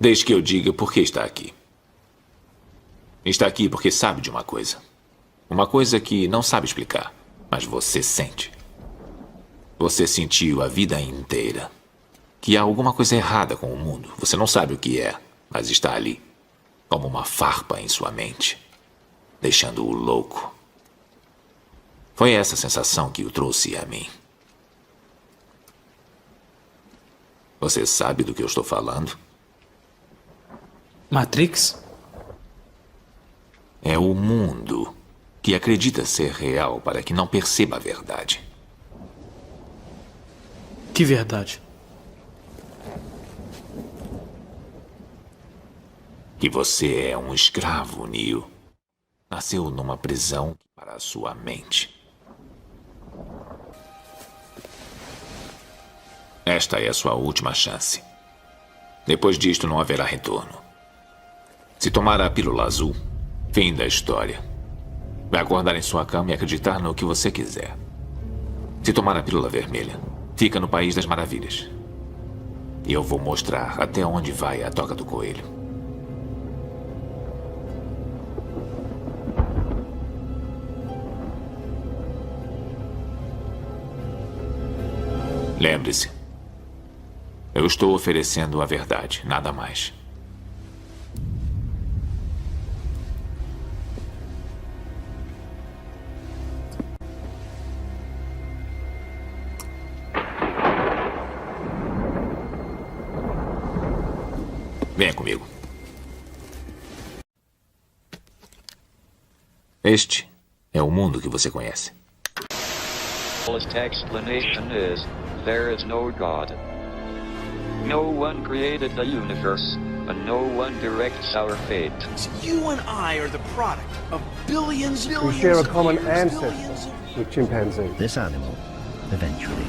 Desde que eu diga por que está aqui. Está aqui porque sabe de uma coisa. Uma coisa que não sabe explicar, mas você sente. Você sentiu a vida inteira que há alguma coisa errada com o mundo. Você não sabe o que é, mas está ali, como uma farpa em sua mente, deixando-o louco. Foi essa sensação que o trouxe a mim. Você sabe do que eu estou falando? Matrix? É o mundo que acredita ser real para que não perceba a verdade. Que verdade? Que você é um escravo, Neo. Nasceu numa prisão para a sua mente. Esta é a sua última chance. Depois disto não haverá retorno. Se tomar a pílula azul, fim da história. Vai acordar em sua cama e acreditar no que você quiser. Se tomar a pílula vermelha, fica no País das Maravilhas. E eu vou mostrar até onde vai a toca do coelho. Lembre-se, eu estou oferecendo a verdade, nada mais. Venha comigo. Este é o mundo que você conhece. The explanation is, there is no God. No one created the universe, and no one directs our fate. You and I are the product of billions We share a of common years, ancestor billions of... with chimpanzees. This animal eventually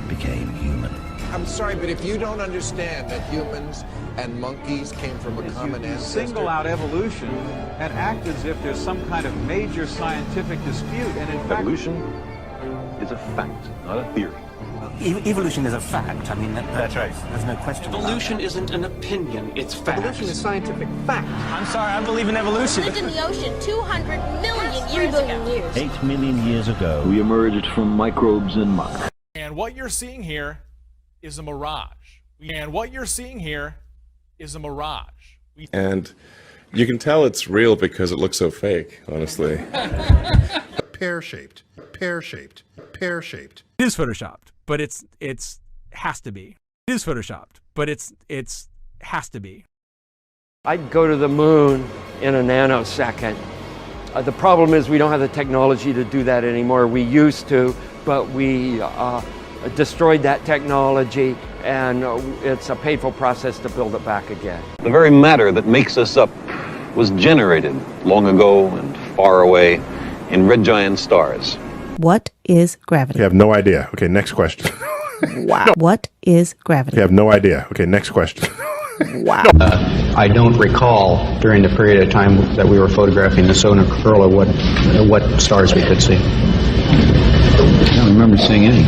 became human. I'm sorry, but if you don't understand that humans and monkeys came from a common ancestor... Single out evolution and act as if there's some kind of major scientific dispute, and in fact... Evolution is a fact, not a theory. Evolution is a fact. I mean, that's right. There's no question. Evolution isn't an opinion, it's fact. Evolution is scientific fact. I'm sorry, I believe in evolution. We lived in the ocean 200 million years ago. 8 million years ago, We emerged from microbes and muck. And what you're seeing here is a mirage. And what you're seeing here is a mirage. And you can tell it's real because it looks so fake, honestly. Pear-shaped, pear-shaped, pear-shaped. It is photoshopped, but it's has to be. It is photoshopped, but it's has to be. I'd go to the moon in a nanosecond. The problem is we don't have the technology to do that anymore. We used to, but we destroyed that technology, and it's a painful process to build it back again. The very matter that makes us up was generated long ago and far away in red giant stars. What is gravity? You have no idea. Okay, next question. Wow. No. What is gravity? You have no idea. Okay, next question. Wow. I don't recall during the period of time that we were photographing the solar corona what stars we could see. I don't remember seeing any.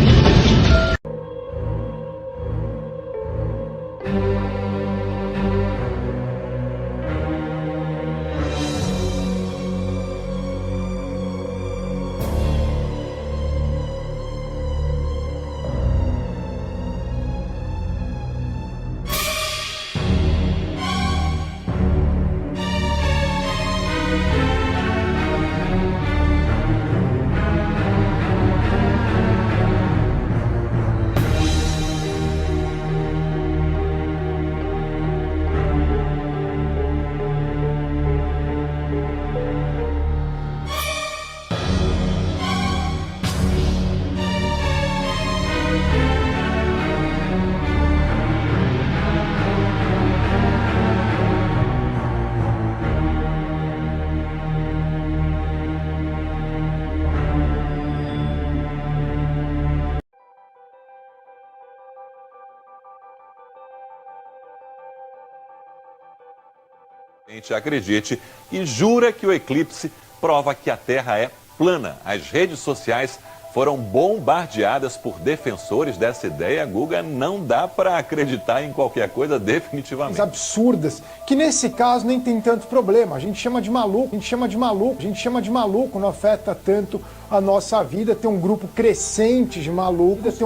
Acredite e jura que o eclipse prova que a Terra é plana. As redes sociais foram bombardeadas por defensores dessa ideia, Guga, não dá para acreditar em qualquer coisa definitivamente. Absurdas, que nesse caso nem tem tanto problema. A gente chama de maluco, a gente chama de maluco, a gente chama de maluco, não afeta tanto a nossa vida. Tem um grupo crescente de malucos,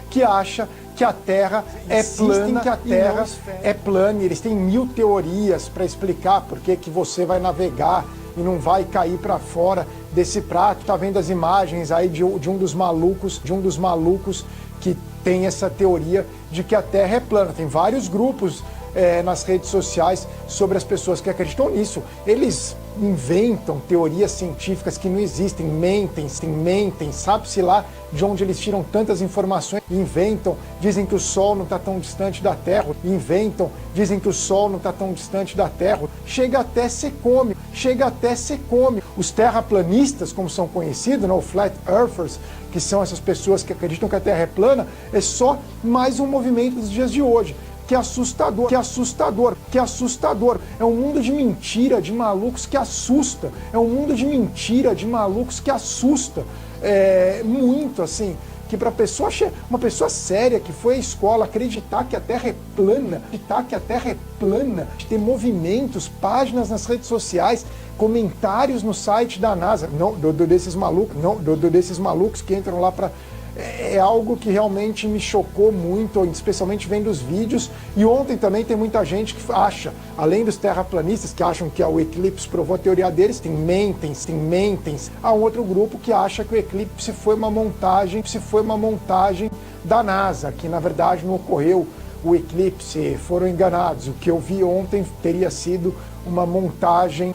que acha que a Terra é plana, que a Terra é plana. Eles têm 1000 teorias para explicar por que você vai navegar e não vai cair para fora desse prato. Tá vendo as imagens aí de um dos malucos que tem essa teoria de que a Terra é plana. Tem vários grupos nas redes sociais sobre as pessoas que acreditam nisso. Eles inventam teorias científicas que não existem, mentem, sabe-se lá de onde eles tiram tantas informações, inventam, dizem que o Sol não está tão distante da Terra, dizem que o Sol não está tão distante da Terra, chega até ser cômico. Os terraplanistas, como são conhecidos, o Flat Earthers, que são essas pessoas que acreditam que a Terra é plana, é só mais um movimento dos dias de hoje. Que é assustador. É um mundo de mentira, de malucos que assusta. Muito, assim, que para uma pessoa séria que foi à escola acreditar que a Terra é plana, ter movimentos, páginas nas redes sociais, comentários no site da NASA, desses malucos que entram lá para... É algo que realmente me chocou muito, especialmente vendo os vídeos. E ontem também tem muita gente que acha, além dos terraplanistas que acham que o eclipse provou a teoria deles, tem mentens. Há um outro grupo que acha que o eclipse foi uma montagem da NASA, que na verdade não ocorreu o eclipse, foram enganados. O que eu vi ontem teria sido uma montagem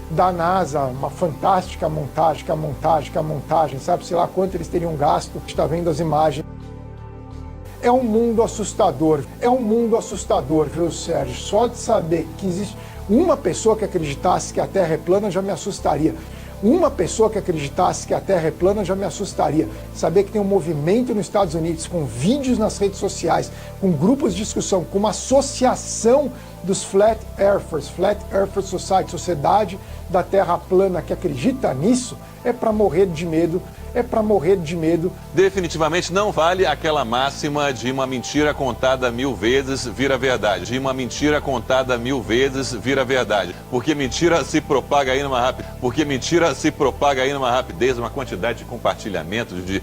da NASA, uma fantástica montagem, sabe-se lá quanto eles teriam gasto. Está vendo as imagens. É um mundo assustador, viu, Sérgio? Só de saber que existe uma pessoa que acreditasse que a Terra é plana já me assustaria. Saber que tem um movimento nos Estados Unidos com vídeos nas redes sociais, com grupos de discussão, com uma associação dos Flat Earthers Society, Sociedade da Terra Plana, que acredita nisso, é para morrer de medo. Definitivamente não vale aquela máxima de uma mentira contada 1000 vezes vira verdade. Porque mentira se propaga aí numa rapidez, uma quantidade de compartilhamentos, de...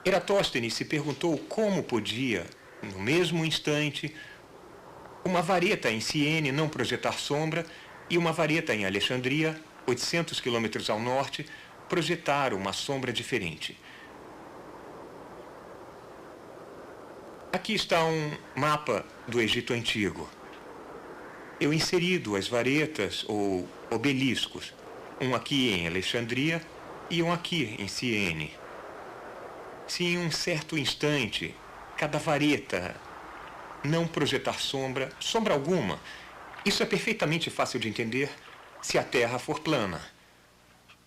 Eratóstenes se perguntou como podia, no mesmo instante, uma vareta em Siene não projetar sombra e uma vareta em Alexandria, 800 quilômetros ao norte, projetar uma sombra diferente. Aqui está um mapa do Egito Antigo. Eu inseri 2 varetas ou obeliscos, um aqui em Alexandria e um aqui em Siene. Se em um certo instante cada vareta não projetar sombra alguma, isso é perfeitamente fácil de entender se a Terra for plana.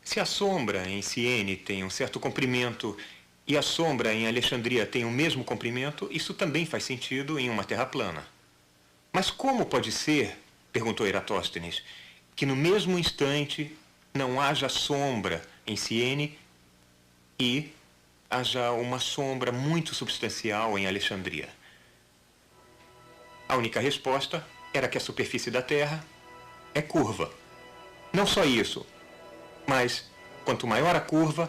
Se a sombra em Siene tem um certo comprimento e a sombra em Alexandria tem o mesmo comprimento, isso também faz sentido em uma Terra plana. Mas como pode ser, perguntou Eratóstenes, que no mesmo instante não haja sombra em Siene e haja uma sombra muito substancial em Alexandria? A única resposta era que a superfície da Terra é curva. Não só isso, mas quanto maior a curva,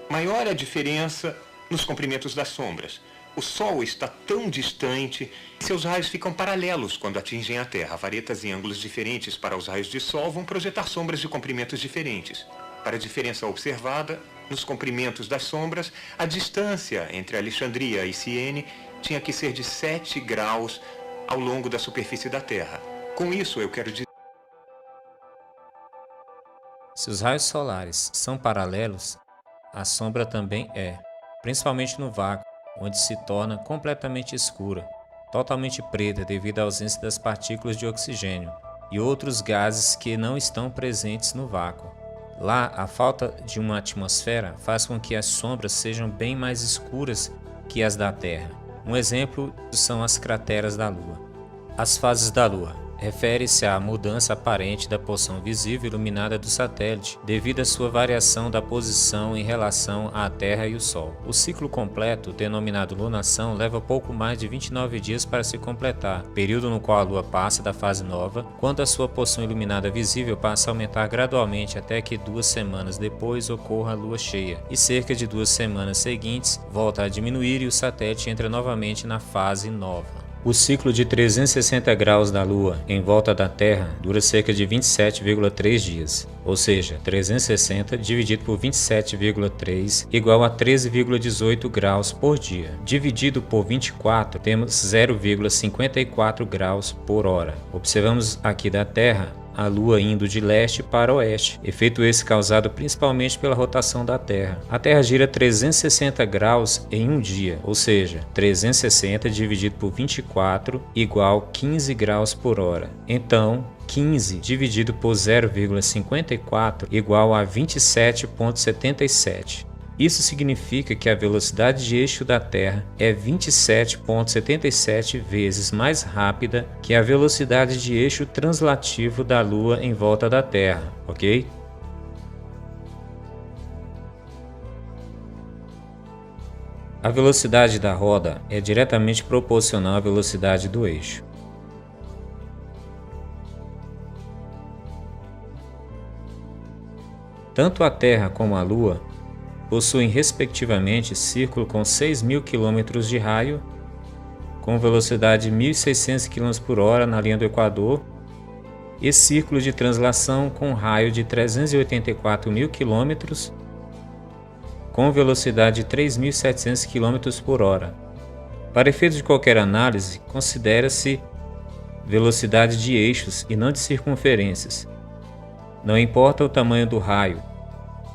maior a diferença nos comprimentos das sombras. O Sol está tão distante que seus raios ficam paralelos quando atingem a Terra. Varetas em ângulos diferentes para os raios de Sol vão projetar sombras de comprimentos diferentes. Para a diferença observada nos comprimentos das sombras, a distância entre Alexandria e Siene tinha que ser de 7 graus ao longo da superfície da Terra. Com isso, eu quero dizer... Se os raios solares são paralelos, a sombra também é, principalmente no vácuo, onde se torna completamente escura, totalmente preta devido à ausência das partículas de oxigênio e outros gases que não estão presentes no vácuo. Lá, a falta de uma atmosfera faz com que as sombras sejam bem mais escuras que as da Terra. Um exemplo são as crateras da Lua. As fases da Lua. refere-se à mudança aparente da porção visível iluminada do satélite, devido à sua variação da posição em relação à Terra e o Sol. O ciclo completo, denominado lunação, leva pouco mais de 29 dias para se completar, período no qual a Lua passa da fase nova, quando a sua porção iluminada visível passa a aumentar gradualmente até que 2 semanas depois ocorra a Lua cheia, e cerca de 2 semanas seguintes volta a diminuir e o satélite entra novamente na fase nova. O ciclo de 360 graus da Lua em volta da Terra dura cerca de 27,3 dias, ou seja, 360 dividido por 27,3 igual a 13,18 graus por dia. Dividido por 24, temos 0,54 graus por hora. Observamos aqui da Terra a Lua indo de leste para oeste, efeito esse causado principalmente pela rotação da Terra. A Terra gira 360 graus em um dia, ou seja, 360 dividido por 24 igual 15 graus por hora. Então, 15 dividido por 0,54 igual a 27,77. Isso significa que a velocidade de eixo da Terra é 27,77 vezes mais rápida que a velocidade de eixo translativo da Lua em volta da Terra, ok? A velocidade da roda é diretamente proporcional à velocidade do eixo. Tanto a Terra como a Lua possuem respectivamente círculo com 6.000 km de raio, com velocidade de 1.600 km por hora na linha do Equador, e círculo de translação com raio de 384.000 km, com velocidade de 3.700 km por hora. Para efeito de qualquer análise, considera-se velocidade de eixos e não de circunferências. Não importa o tamanho do raio,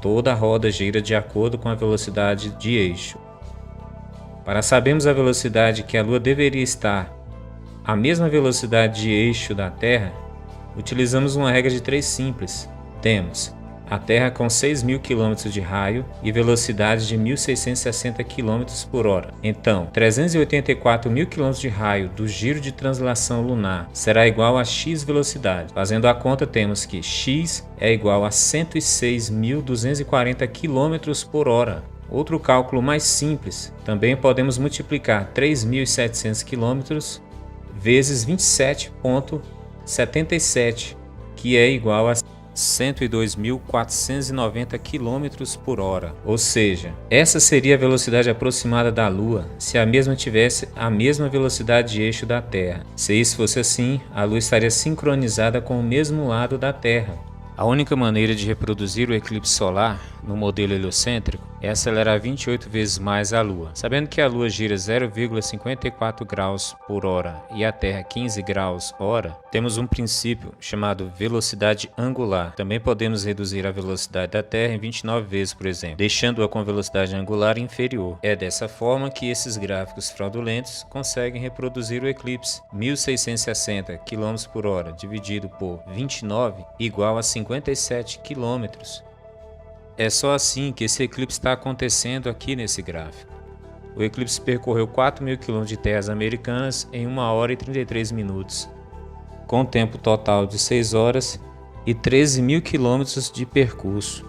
toda a roda gira de acordo com a velocidade de eixo. Para sabermos a velocidade que a Lua deveria estar à mesma velocidade de eixo da Terra, utilizamos uma regra de 3 simples. Temos a Terra com 6.000 km de raio e velocidade de 1.660 km por hora. Então, 384.000 km de raio do giro de translação lunar será igual a x velocidade. Fazendo a conta, temos que x é igual a 106.240 km por hora. Outro cálculo mais simples, também podemos multiplicar 3.700 km vezes 27,77, que é igual a 102.490 km por hora. Ou seja, essa seria a velocidade aproximada da Lua se a mesma tivesse a mesma velocidade de eixo da Terra. Se isso fosse assim, a Lua estaria sincronizada com o mesmo lado da Terra. A única maneira de reproduzir o eclipse solar no modelo heliocêntrico é acelerar 28 vezes mais a Lua. Sabendo que a Lua gira 0,54 graus por hora e a Terra 15 graus hora, temos um princípio chamado velocidade angular. Também podemos reduzir a velocidade da Terra em 29 vezes, por exemplo, deixando-a com velocidade angular inferior. É dessa forma que esses gráficos fraudulentos conseguem reproduzir o eclipse. 1.660 km por hora dividido por 29 igual a 57 km. É só assim que esse eclipse está acontecendo aqui nesse gráfico. O eclipse percorreu 4.000 km de terras americanas em 1 hora e 33 minutos, com tempo total de 6 horas e 13.000 km de percurso.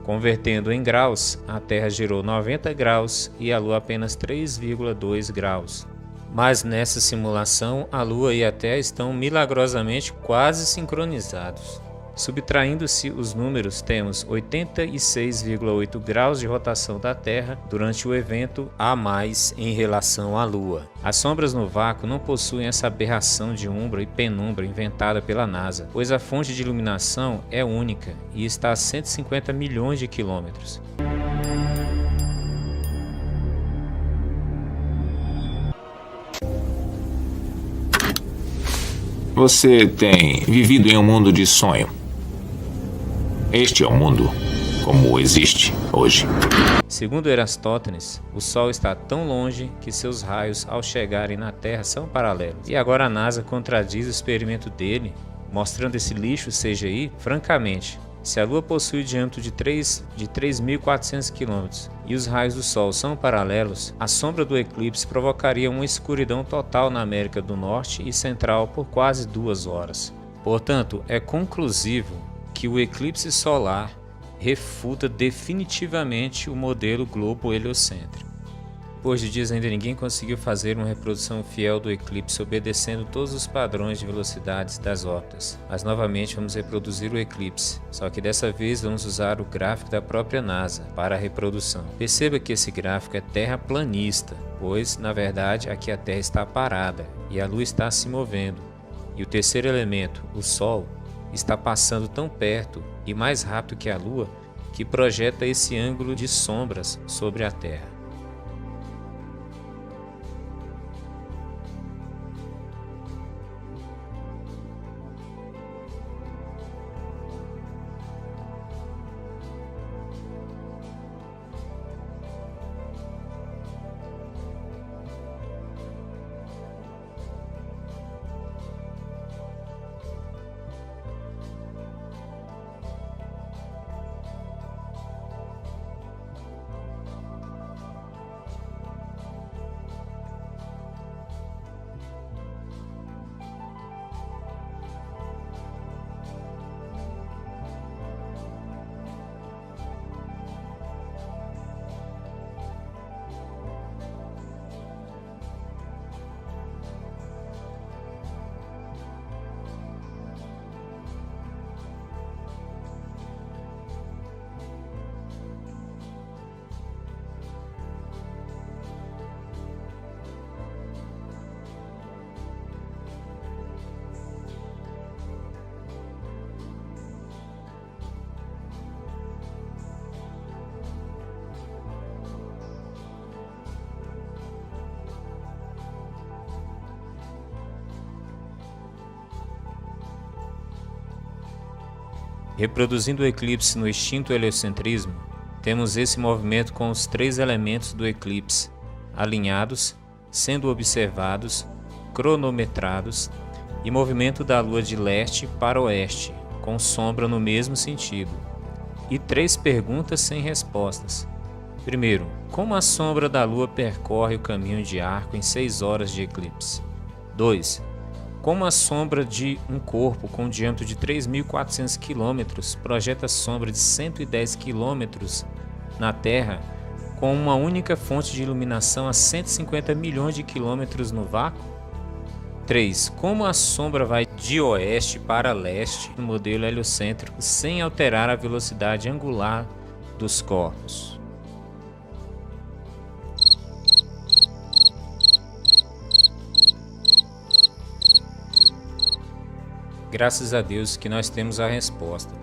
Convertendo em graus, a Terra girou 90 graus e a Lua apenas 3,2 graus. Mas nessa simulação, a Lua e a Terra estão milagrosamente quase sincronizados. Subtraindo-se os números, temos 86,8 graus de rotação da Terra durante o evento a mais em relação à Lua. As sombras no vácuo não possuem essa aberração de umbra e penumbra inventada pela NASA, pois a fonte de iluminação é única e está a 150 milhões de quilômetros. Você tem vivido em um mundo de sonho. Este é o mundo como existe hoje. Segundo Eratóstenes, o Sol está tão longe que seus raios, ao chegarem na Terra, são paralelos. E agora a NASA contradiz o experimento dele, mostrando esse lixo CGI. Francamente, Se a Lua possui diâmetro de 3.400 km e os raios do Sol são paralelos, a sombra do eclipse provocaria uma escuridão total na América do Norte e Central por quase 2 horas. Portanto, é conclusivo que o eclipse solar refuta definitivamente o modelo globo heliocêntrico. Depois de dias ainda ninguém conseguiu fazer uma reprodução fiel do eclipse obedecendo todos os padrões de velocidades das órbitas. Mas novamente vamos reproduzir o eclipse, só que dessa vez vamos usar o gráfico da própria NASA para a reprodução. Perceba que esse gráfico é terraplanista, pois na verdade aqui a Terra está parada e a Lua está se movendo. E o terceiro elemento, o Sol, está passando tão perto e mais rápido que a Lua que projeta esse ângulo de sombras sobre a Terra. Reproduzindo o eclipse no extinto heliocentrismo, temos esse movimento com os 3 elementos do eclipse, alinhados, sendo observados, cronometrados, e movimento da Lua de leste para oeste, com sombra no mesmo sentido. E 3 perguntas sem respostas. Primeiro, como a sombra da Lua percorre o caminho de arco em 6 horas de eclipse? 2. Como a sombra de um corpo com diâmetro de 3.400 km projeta sombra de 110 km na Terra com uma única fonte de iluminação a 150 milhões de quilômetros no vácuo? 3. Como a sombra vai de oeste para leste no modelo heliocêntrico sem alterar a velocidade angular dos corpos? Graças a Deus que nós temos a resposta.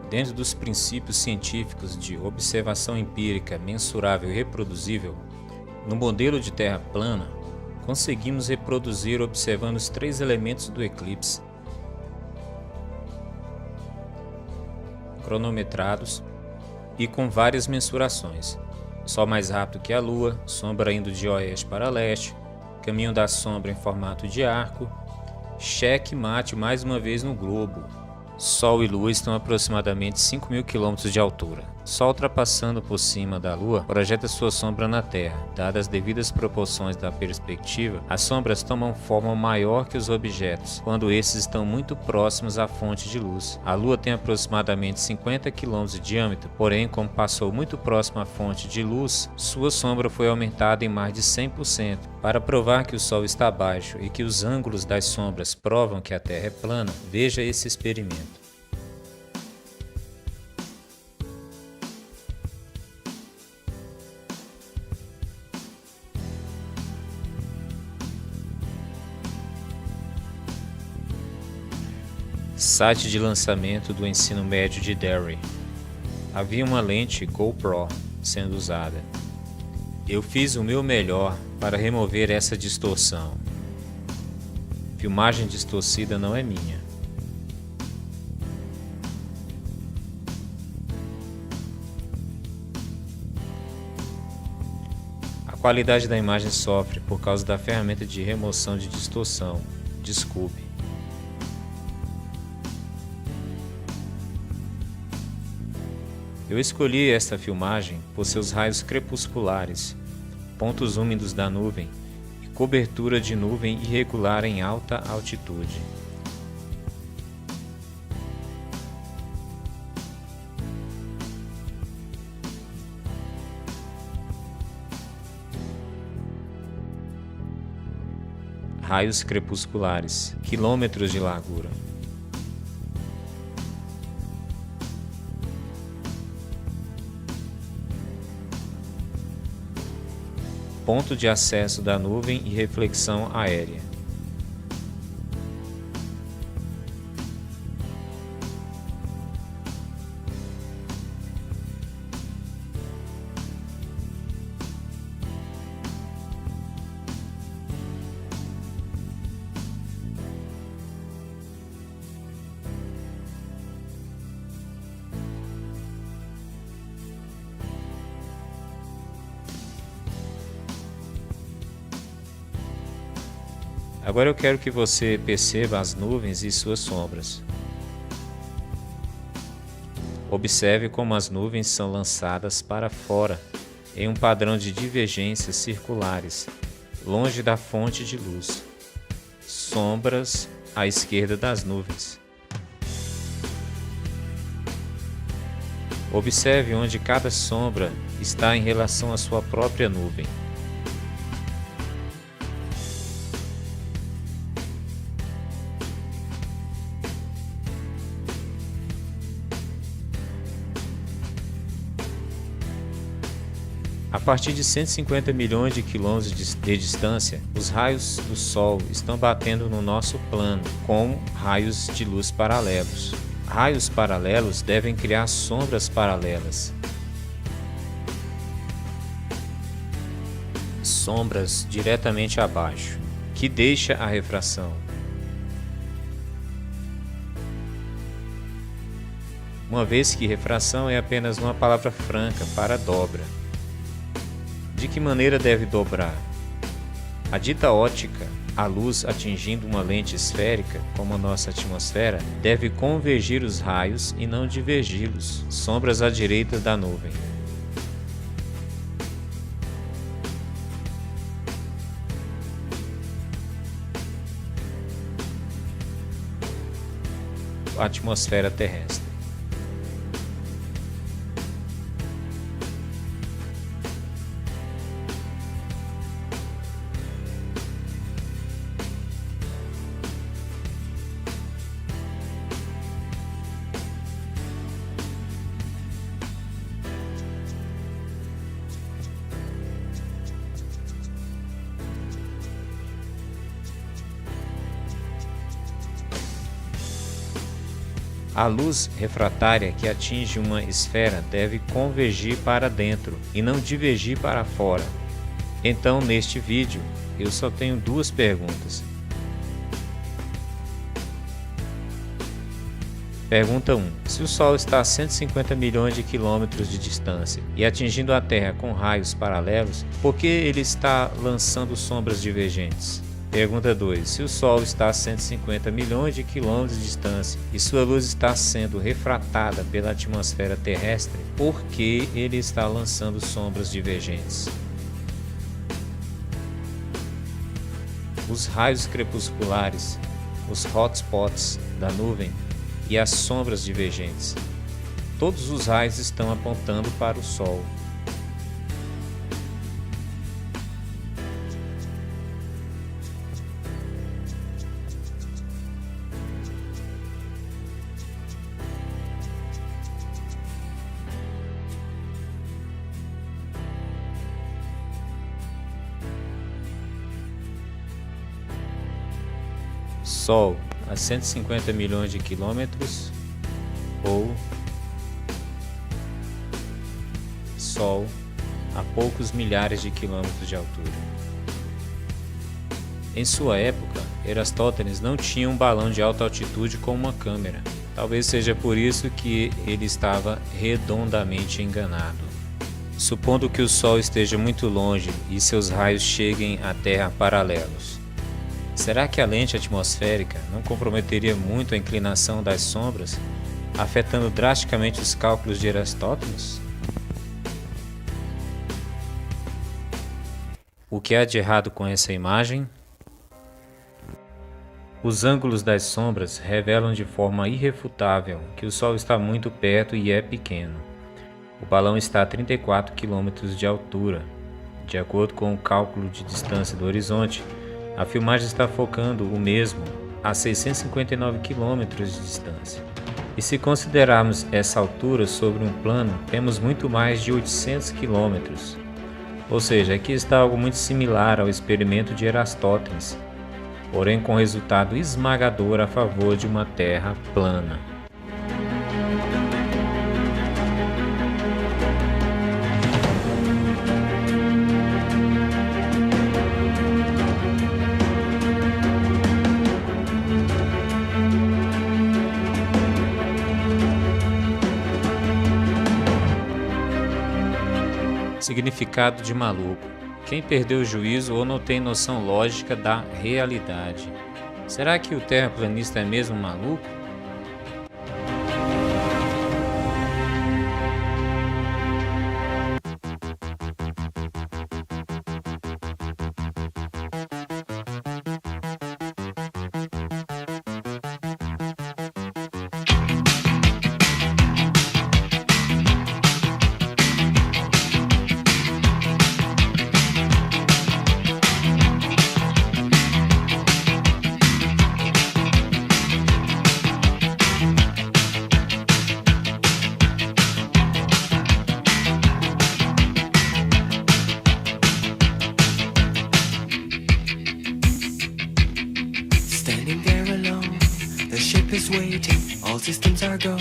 Dentro dos princípios científicos de observação empírica mensurável e reproduzível, no modelo de Terra plana, conseguimos reproduzir observando os 3 elementos do eclipse, cronometrados e com várias mensurações. Sol mais rápido que a Lua, sombra indo de oeste para leste, caminho da sombra em formato de arco, cheque mate mais uma vez no globo. Sol e Lua estão a aproximadamente 5.000 km de altura. Sol ultrapassando por cima da Lua projeta sua sombra na Terra. Dadas as devidas proporções da perspectiva, as sombras tomam forma maior que os objetos, quando esses estão muito próximos à fonte de luz. A Lua tem aproximadamente 50 km de diâmetro, porém, como passou muito próximo à fonte de luz, sua sombra foi aumentada em mais de 100%. Para provar que o Sol está abaixo e que os ângulos das sombras provam que a Terra é plana, veja esse experimento. Site de lançamento do ensino médio de Derry. Havia uma lente GoPro sendo usada. Eu fiz o meu melhor para remover essa distorção. Filmagem distorcida não é minha. A qualidade da imagem sofre por causa da ferramenta de remoção de distorção. Desculpe. Eu escolhi esta filmagem por seus raios crepusculares, pontos úmidos da nuvem e cobertura de nuvem irregular em alta altitude. Raios crepusculares, quilômetros de largura. Ponto de acesso da nuvem e reflexão aérea. Agora eu quero que você perceba as nuvens e suas sombras. Observe como as nuvens são lançadas para fora, em um padrão de divergências circulares, longe da fonte de luz. Sombras à esquerda das nuvens. Observe onde cada sombra está em relação à sua própria nuvem. A partir de 150 milhões de quilômetros de distância, os raios do Sol estão batendo no nosso plano, como raios de luz paralelos. Raios paralelos devem criar sombras paralelas. Sombras diretamente abaixo, que deixa a refração. Uma vez que refração é apenas uma palavra franca para dobra. De que maneira deve dobrar? A dita ótica, a luz atingindo uma lente esférica, como a nossa atmosfera, deve convergir os raios e não divergi-los, sombras à direita da nuvem. A atmosfera terrestre. A luz refratária que atinge uma esfera deve convergir para dentro e não divergir para fora. Então, neste vídeo, eu só tenho duas perguntas. Pergunta 1. Se o Sol está a 150 milhões de quilômetros de distância e atingindo a Terra com raios paralelos, por que ele está lançando sombras divergentes? Pergunta 2. Se o Sol está a 150 milhões de quilômetros de distância e sua luz está sendo refratada pela atmosfera terrestre, por que ele está lançando sombras divergentes? Os raios crepusculares, os hotspots da nuvem e as sombras divergentes. Todos os raios estão apontando para o Sol. Sol a 150 milhões de quilômetros ou Sol a poucos milhares de quilômetros de altura. Em sua época, Erastótenes não tinha um balão de alta altitude com uma câmera. Talvez seja por isso que ele estava redondamente enganado. Supondo que o Sol esteja muito longe e seus raios cheguem à Terra paralelos, será que a lente atmosférica não comprometeria muito a inclinação das sombras afetando drasticamente os cálculos de Aristóteles? O que há de errado com essa imagem? Os ângulos das sombras revelam de forma irrefutável que o Sol está muito perto e é pequeno. O balão está a 34 km de altura. De acordo com o cálculo de distância do horizonte, a filmagem está focando o mesmo a 659 km de distância. E se considerarmos essa altura sobre um plano, temos muito mais de 800 km. Ou seja, aqui está algo muito similar ao experimento de Aristóteles, porém com resultado esmagador a favor de uma Terra plana. Significado de maluco: quem perdeu o juízo ou não tem noção lógica da realidade. Será que o terraplanista é mesmo maluco? Waiting, all systems are go.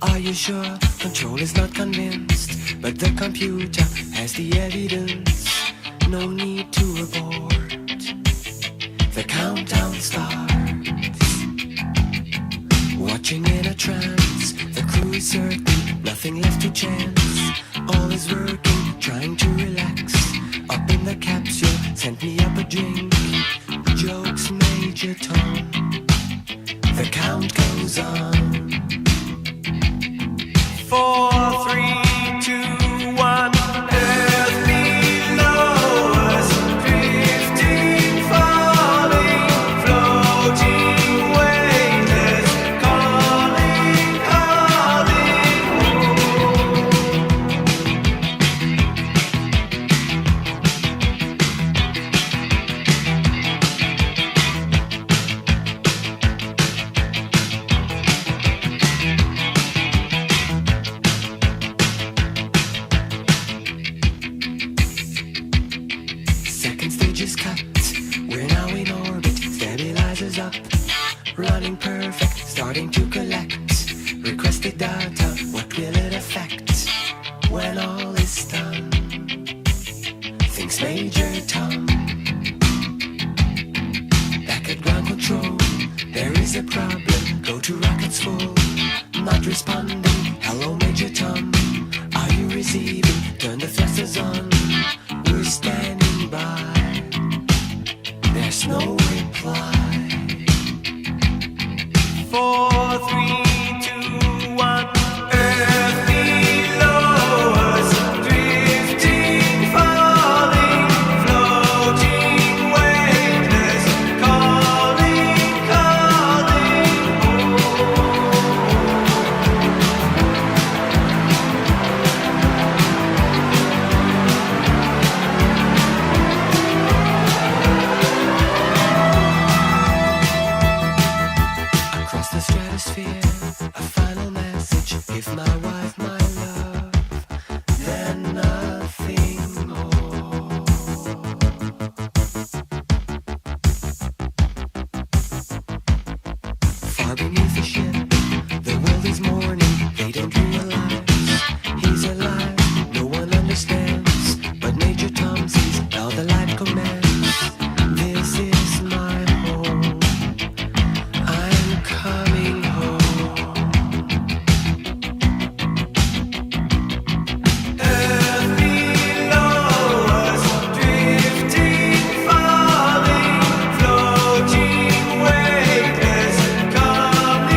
Are you sure? Control is not convinced, but the computer has the evidence. No need to abort. The countdown starts. Watching in a trance, the crew is certain, nothing left to chance. All is working, trying to relax. Up in the capsule, sent me up a drink. Jokes, Major Tom. The count goes on. 4, 3, 2, 1. Earth below us, drifting, falling, floating, weightless, calling, calling home. Running perfect, starting to collect requested data. What will it affect when all is done? Thinks Major Tom. Back at ground control, there is a problem. Go to rockets full, not responding. Hello, Major Tom. Are you receiving? Turn the thrusters on. We're standing by. There's no reply. 4, 3, 2, 1. Earth below us, drifting, falling, floating, weightless, calling, calling home. Across the stratosphere, a final message. Give my wife my love, then nothing more. Far beneath the ship, the world is mourning. They don't realize he's alive. No one understands, but Major Tom sees how the light commands. This is my home. I'm coming home. Earth below us, drifting, falling, floating, weightless, calling,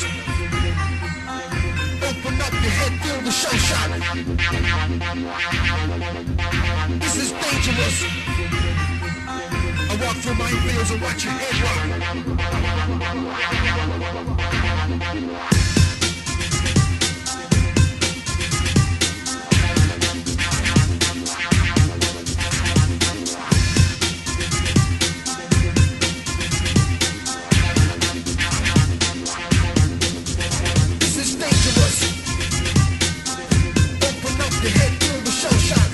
dangerous. Open up your head, feel the shell shock. This is dangerous. I walk through minefields and watch your head rock. This is dangerous. Open up your head, feel the shell shock.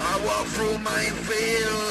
I walk through minefields.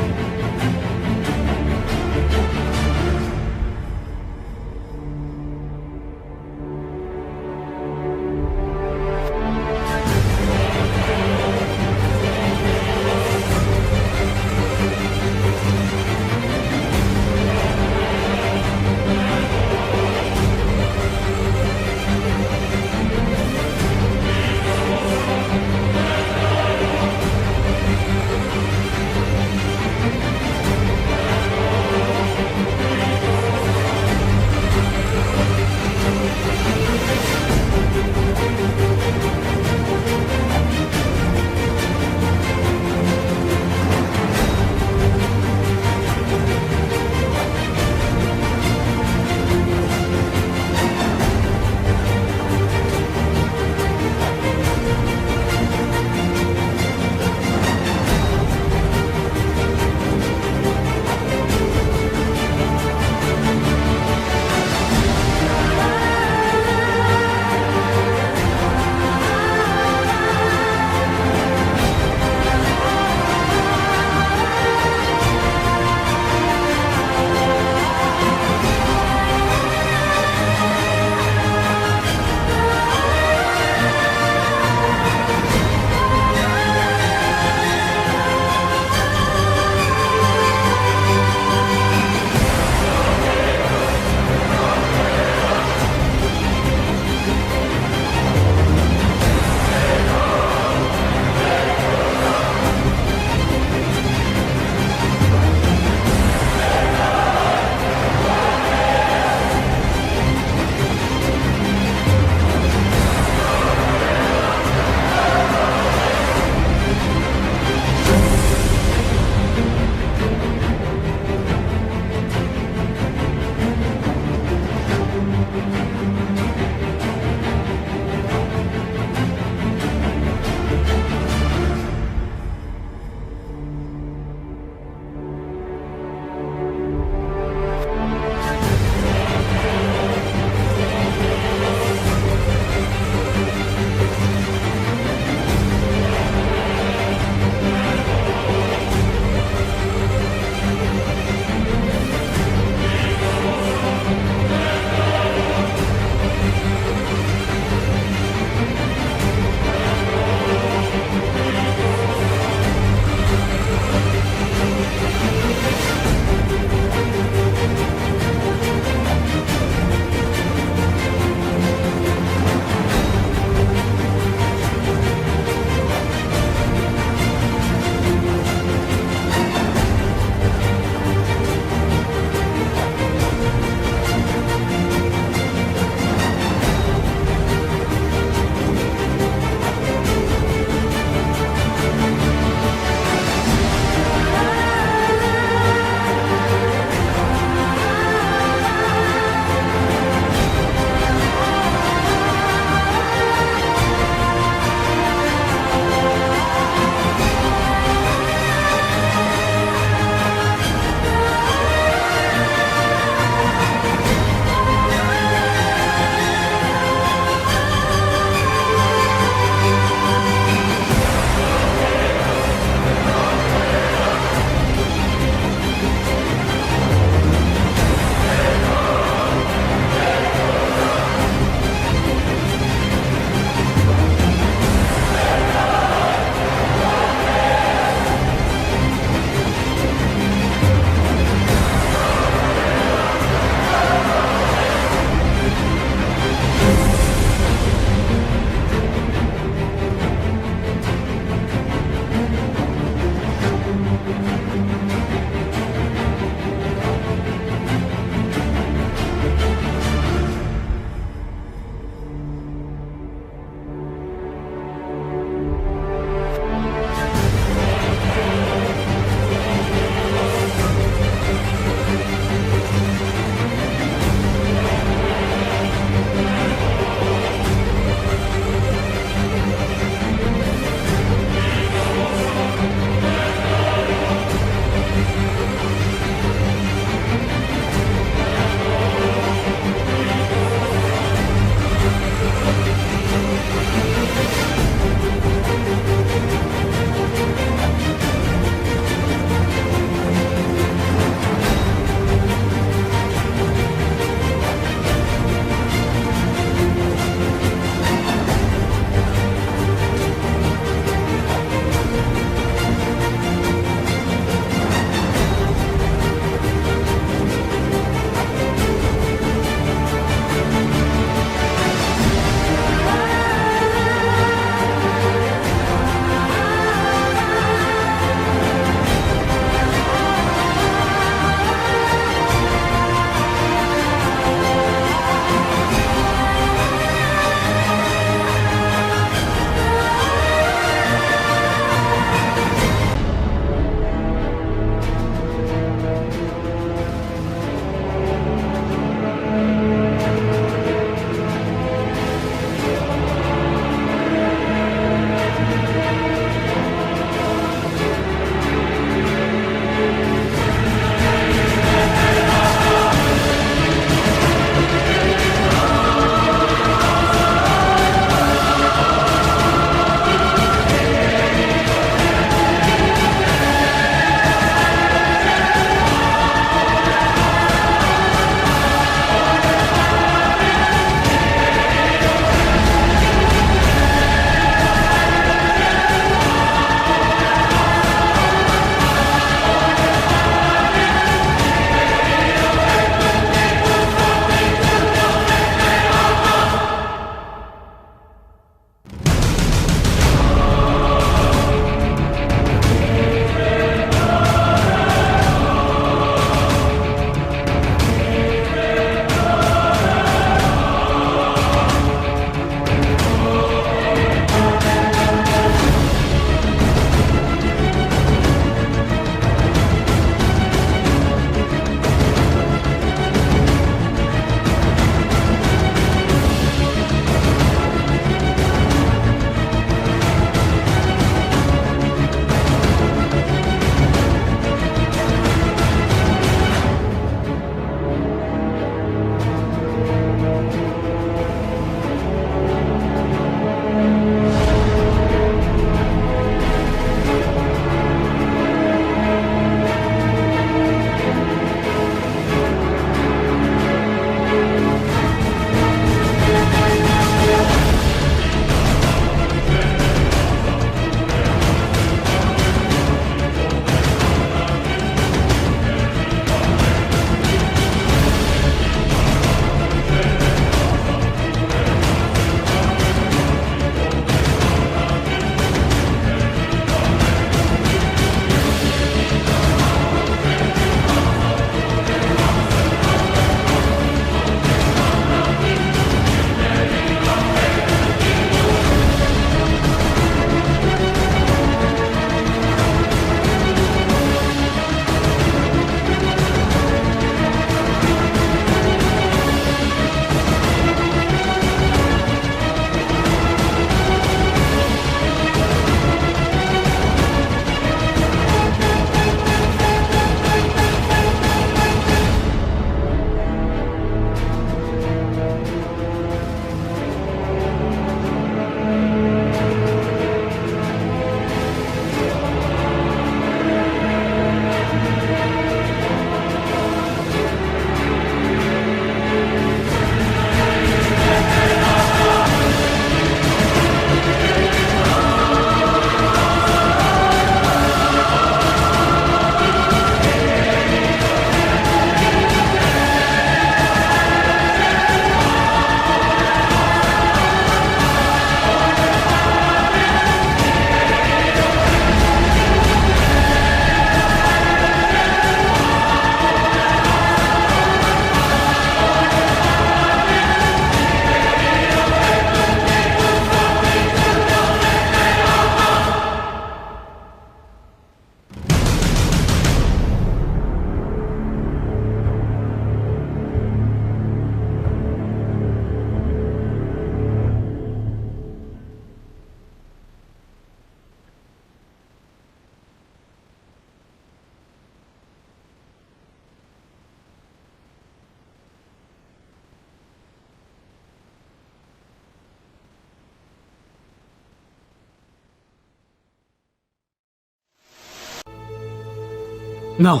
Não.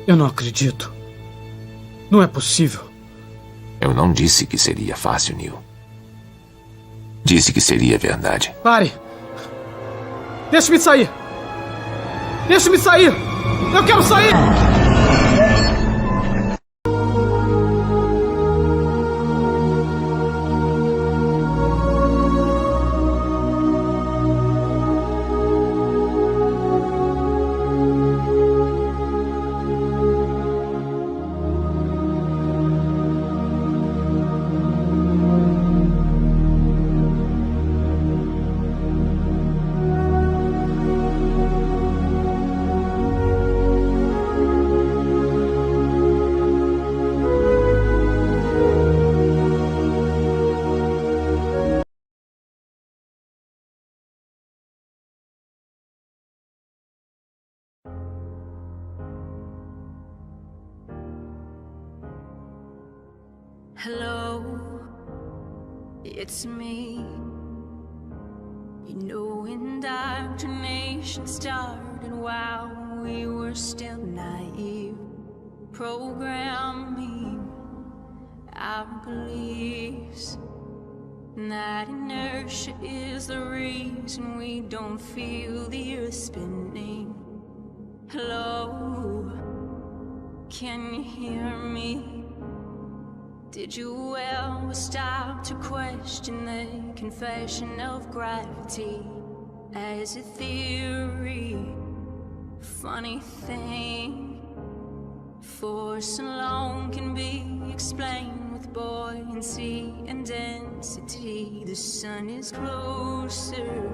Eu não acredito. Não é possível. Eu não disse que seria fácil, Neil. Disse que seria verdade. Pare! Deixe-me sair! Deixe-me sair! Eu quero sair! Hello, it's me. You know, indoctrination started while we were still naive, programming our beliefs. That inertia is the reason we don't feel the earth spinning. Hello, can you hear me? Did you ever stop to question the confession of gravity as a theory? Funny thing, force alone can be explained with buoyancy and density. The sun is closer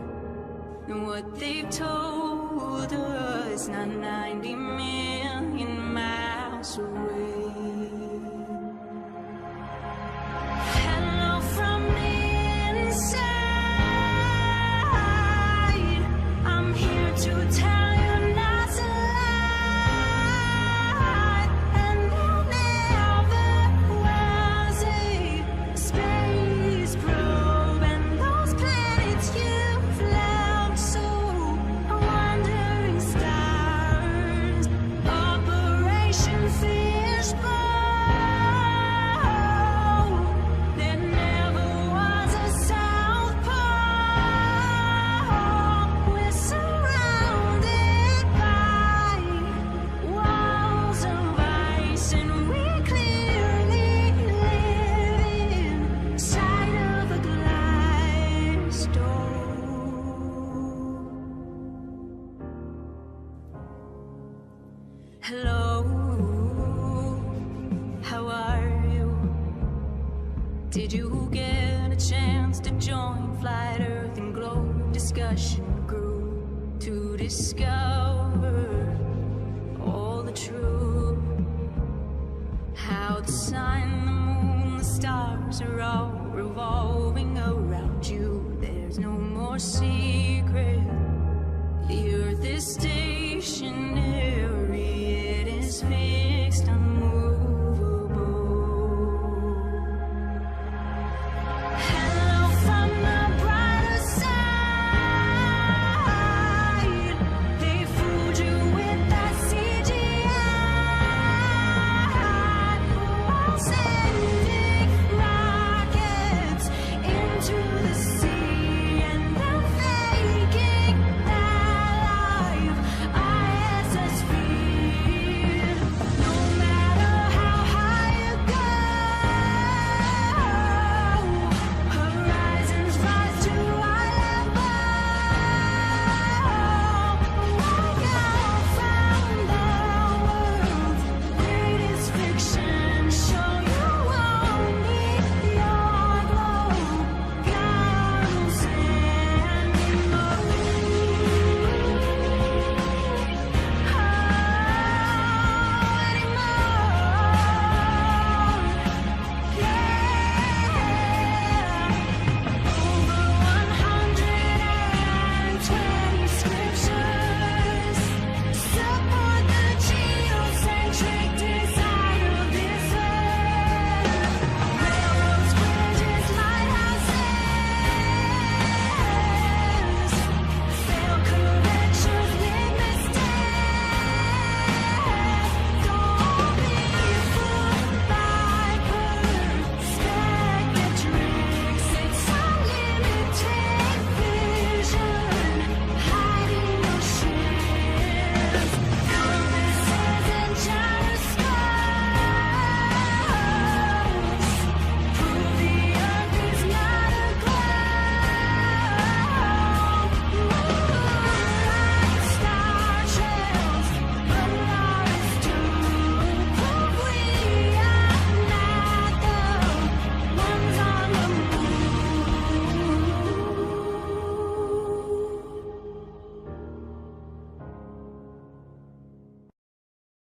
than what they've told us, not 90 million miles away. Hello from the inside. I'm here to tell you not to lie. And there never was a space probe, and those planets you've left so wandering stars. Operation Fishbowl. Hello, how are you? Did you get a chance to join Flight Earth and Globe discussion group to discover all the truth? How the sun, the moon, the stars are all revolving around you. There's no more secret. The Earth is stationary.